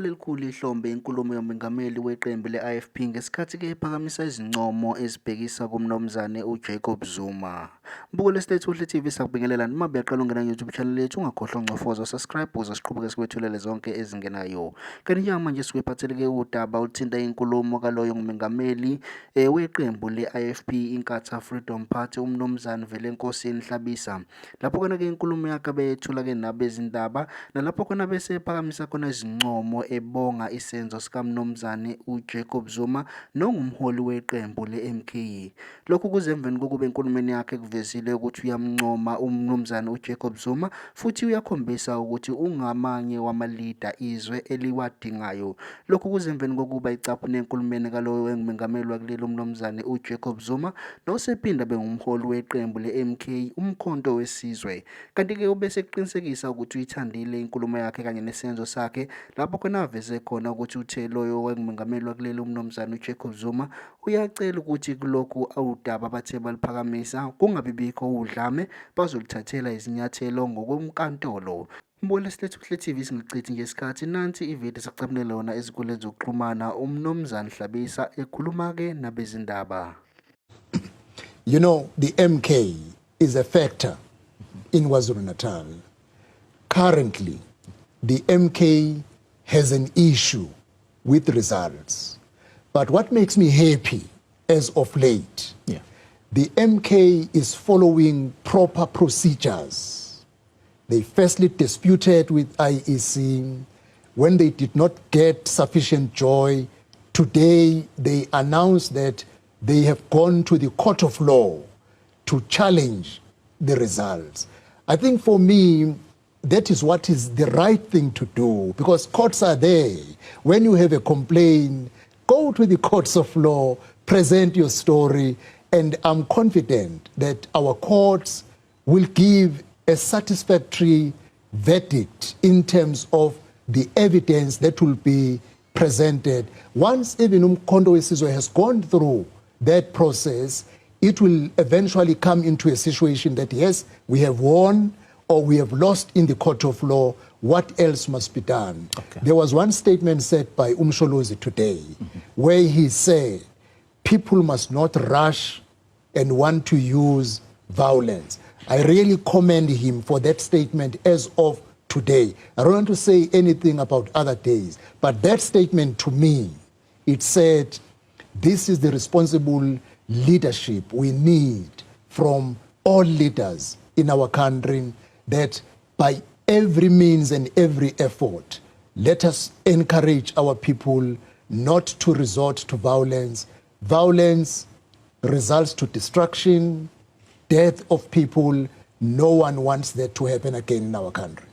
Lithole elikhulu ihlombe inkulumo yomengameli weqembu le-IFP ngesikhathi-ke ephakamisa izincomo ezibhekisa kumnumzane uJacob Zuma. Mbuko lesitethu TV sakubingelela noma uyaqala ungena YouTube channel yethu ungakhohlwa ungcofoza subscribe ukuze siqhubeke sikwethulele zonke ezingenayo. Kanti njengamanje sikwephatheleke udaba oluthinta inkulumo kaloyo ngumengameli weqembu le-IFP Inkatha Freedom Party umnumzane Velenkosini Hlabisa. Lapho khona-ke inkulumo yakhe bethula-ke nabezindaba nalapho khona bese ephakamisa khona izincomo ebonga isenzo sikamnumzane uJacob Zuma nongumholi weqembu le-MK. Lokhu kuze emveni kokuba enkulumeni yakhe kuvezile ukuthi uyamncoma umnumzane uJacob Zuma futhi uyakhombisa ukuthi ungamanye wamalida izwe eliwadingayo. Lokhu kuze emveni kokuba icaphu nenkulumeni kaloyo wengumengameli wakuleli umnumzane uJacob Zuma nosephinda bengumholi weqembu le-MK umkhonto wesizwe. Kanti-ke ubese kuqinisekisa ukuthi uyithandile inkulumo yakhe kanye nesenzo sakhe lapho khona aveze khona ukuthi uthe loyo wengumengameli wakuleli umnumzane uJacob Zuma uyacela ukuthi kulokhu awudaba bathe baliphakamisa kungabibikho udlame bazolithathela izinyathelo ngokomkantolo. Mbuko lesitethu TV singicithi nje isikhathi nansi ivideo sacabunela lona ezinkundleni zokuxhumana umnumzane Hlabisa ekhuluma-ke nabezindaba. You know, the MK is a factor in KwaZulu-Natal. Currently, the MK has an issue with results. But what makes me happy as of late, the MK is following proper procedures. They firstly disputed with IEC. When they did not get sufficient joy, today they announced that they have gone to the court of law to challenge the results. I think for me, that is what is the right thing to do, because courts are there. When you have a complaint, go to the courts of law, present your story, and I'm confident that our courts will give a satisfactory verdict in terms of the evidence that will be presented. Once even Umkhonto Wesizwe has gone through that process, it will eventually come into a situation that, yes, we have won or we have lost in the court of law. What else must be done? Okay. There was one statement said by Umsholozi today where he said, people must not rush and want to use violence. I really commend him for that statement as of today. I don't want to say anything about other days, but that statement to me, it said, this is the responsible leadership we need from all leaders in our country, that by every means and every effort, let us encourage our people not to resort to violence. Violence results to destruction, death of people. No one wants that to happen again in our country.